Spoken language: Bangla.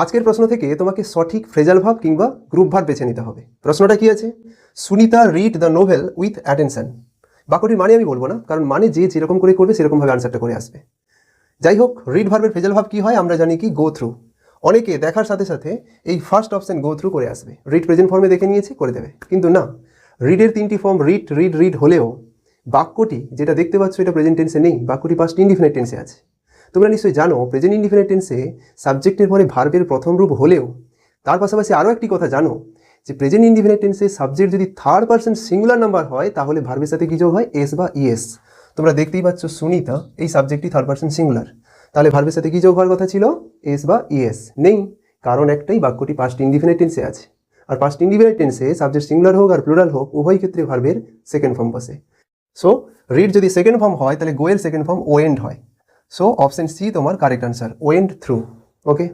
আজকের প্রশ্ন থেকে তোমাকে সঠিক ফ্রেজাল ভার্ব কিংবা গ্রুপ ভার্ব বেছে নিতে হবে। প্রশ্নটা কি আছে? Sunita read the novel with attention. বাক্যটির মানে আমি বলবো না, কারণ মানে যে যেরকম করে করবে সেরকমভাবে আনসারটা করে আসবে। যাই হোক, রিড ভার্বের ফ্রেজাল ভার্ব কি হয় আমরা জানি কি, গো থ্রু। অনেকে দেখার সাথে সাথে এই ফার্স্ট অপশন গো থ্রু করে আসবে, রিড প্রেজেন্ট ফর্মে দেখে নিয়েছি করে দেবে, কিন্তু না, রিডের তিনটি ফর্ম রিড রিড রিড হলেও বাক্যটি যেটা দেখতে পাচ্ছ এটা প্রেজেন্ট টেন্সে নেই, বাক্যটি পাস্ট ইনডিফিনিট টেন্সে আছে। তোমরা নিশ্চয়ই জানো প্রেজেন্ট ইনডিফিনিট টেন্সে সাবজেক্টের পরে ভার্বের প্রথম রূপ হলেও তার পাশাপাশি আরও একটি কথা জানো যে প্রেজেন্ট ইনডিফিনিট টেন্সে সাবজেক্ট যদি থার্ড পারসন সিঙ্গুলার নাম্বার হয় তাহলে ভার্বের সাথে কি যোগ হয়? এস বা ইএস। তোমরা দেখতেই পাচ্ছ সুনিতা, এই সাবজেক্টটি থার্ড পারসন সিঙ্গুলার, তাহলে ভার্বের সাথে কি যোগ হওয়ার কথা ছিল? এস বা ইএস। নেই, কারণ একটাই, বাক্যটি পাস্ট ইনডিফিনিট টেন্সে আছে। আর পাস্ট ইনডিফিনিট টেন্সে সাবজেক্ট সিঙ্গুলার হোক আর প্লুরাল হোক উভয় ক্ষেত্রে ভার্বের সেকেন্ড ফর্ম বসে। সো রিড যদি সেকেন্ড ফর্ম হয় তাহলে গো এর সেকেন্ড ফর্ম ওয়েন্ড হয়। সো অপশন সি তোমার কারেক্ট আনসার, ওয়েন্ড থ্রু। ওকে।